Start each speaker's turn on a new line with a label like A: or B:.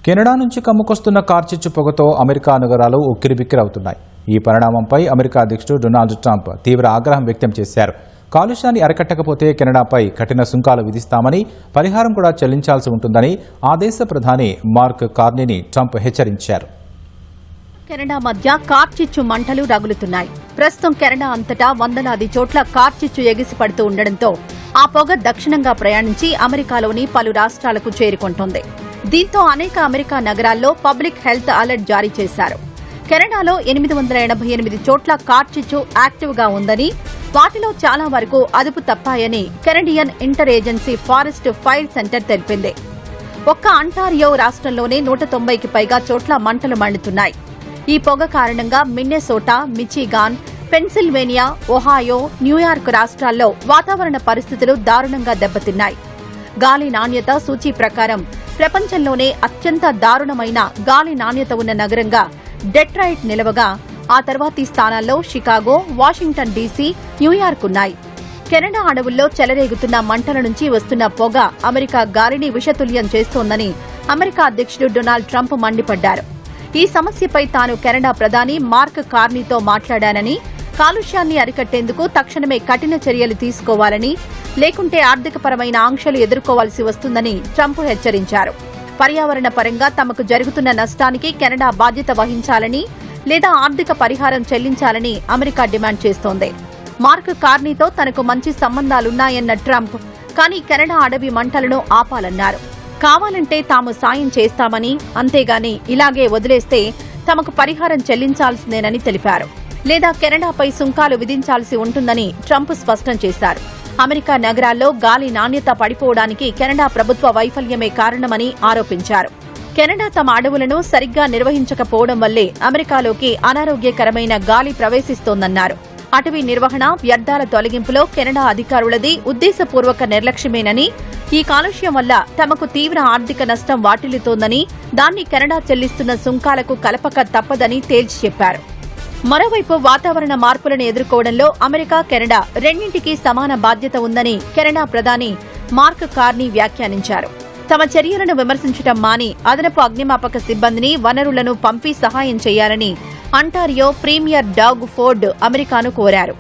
A: Canada నుంచి కమ్ముకొస్తున్న కార్చిచ్చు పొగతో America నగరాలు ఉక్కిరిబిక్కిరవుతున్నాయి. ఈ పరిణామంపై అమెరికా అధ్యక్షుడు డొనాల్డ్ ట్రంప్ తీవ్ర ఆగ్రహం వ్యక్తం చేశారు. కాలుష్యాన్ని అరికట్టకపోతే కెనడాపై కఠిన సుంకాలు విధిస్తామని, పరిహారం కూడా చెల్లించాల్సి ఉంటుందని ఆ దేశ ప్రధాని మార్క్ కార్నీని ట్రంప్ హెచ్చరించారు.
B: కెనడా మధ్య కార్చిచ్చు మంటలు రగులుతున్నాయి. ప్రస్తుతం కెనడా అంతటా వందలాది చోట్ల కార్చిచ్చు ఎగిసిపడుతూ ఉండడంతో ఆ పొగ దక్షిణంగా ప్రయాణించి అమెరికాలోని పలు రాష్ట్రాలకు చేరుకుంటోంది. దీంతో అనేక అమెరికా నగరాల్లో పబ్లిక్ హెల్త్ అలర్ట్ జారీ చేశారు. కెనడాలో 888 చోట్ల కార్చిచ్చు యాక్టివ్గా ఉందని, వాటిలో చాలా వరకు అదుపు తప్పాయని Canadian inter agency forest fire centre తెలిపింది. ఒక్క అంటారియో రాష్ట్రంలోనే 190కి పైగా చోట్ల మంటలు మండుతున్నాయి. ఈ పొగ కారణంగా Minnesota, Michigan, Pennsylvania, Ohio, New York రాష్ట్రాల్లో వాతావరణ పరిస్థితులు దారుణంగా దెబ్బతిన్నాయి. గాలి నాణ్యత సూచీ ప్రకారం ప్రపంచంలోనే అత్యంత దారుణమైన గాలి నాణ్యత ఉన్న నగరంగా డెట్రాయిట్ నిలవగా, ఆ తర్వాతి స్థానాల్లో షికాగో, వాషింగ్టన్ డీసీ, న్యూయార్క్ ఉన్నాయి. కెనడా అడవుల్లో చెలరేగుతున్న మంటల నుంచి వస్తున్న పొగ అమెరికా గాలిని విషతుల్యం చేస్తోందని అమెరికా అధ్యక్షుడు డొనాల్డ్ ట్రంప్ మండిపడ్డారు. ఈ సమస్యపై తాను కెనడా ప్రధాని మార్క్ కార్నీతో మాట్లాడానని, కాలుష్యాన్ని అరికట్టేందుకు తక్షణమే కఠిన చర్యలు తీసుకోవాలని, లేకుంటే ఆర్థికపరమైన ఆంక్షలు ఎదుర్కోవాల్సి వస్తుందని ట్రంప్ హెచ్చరించారు. పర్యావరణ పరంగా తమకు జరుగుతున్న నష్టానికి కెనడా బాధ్యత వహించాలని, లేదా ఆర్థిక పరిహారం చెల్లించాలని అమెరికా డిమాండ్ చేస్తోంది. మార్క్ కార్నీతో తనకు మంచి సంబంధాలున్నాయన్న ట్రంప్, కానీ కెనడా అడవి మంటలను ఆపాలన్నారు. కావాలంటే తాము సాయం చేస్తామని, అంతేగాని ఇలాగే వదిలేస్తే తమకు పరిహారం చెల్లించాల్సిందేనని తెలిపారు. లేదా కెనడాపై సుంకాలు విధించాల్సి ఉంటుందని ట్రంప్ స్పష్టం చేశారు. అమెరికా నగరాల్లో గాలి నాణ్యత పడిపోవడానికి కెనడా ప్రభుత్వ వైఫల్యమే కారణమని ఆరోపించారు. కెనడా తమ అడవులను సరిగ్గా నిర్వహించకపోవడం వల్లే అమెరికాలోకి అనారోగ్యకరమైన గాలి ప్రవేశిస్తోందన్నారు. అటవీ నిర్వహణ, వ్యర్థాల తొలగింపులో కెనడా అధికారులది ఉద్దేశపూర్వక నిర్లక్ష్యమేనని, ఈ కాలుష్యం వల్ల తమకు తీవ్ర ఆర్థిక నష్టం వాటిల్లుతోందని, దాన్ని కెనడా చెల్లిస్తున్న సుంకాలకు కలపక తప్పదని తేల్చి చెప్పారు. మరోవైపు వాతావరణ మార్పులను ఎదుర్కోవడంలో అమెరికా, కెనడా రెండింటికి సమాన బాధ్యత ఉందని కెనడా ప్రధాని మార్క్ కార్నీ వ్యాఖ్యానించారు. తమ చర్యలను విమర్శించడం మాని అదనపు అగ్నిమాపక సిబ్బందిని, వనరులను పంపి సహాయం చేయాలని అంటారియో ప్రీమియర్ డాగ్ ఫోర్డ్ అమెరికాను కోరారు.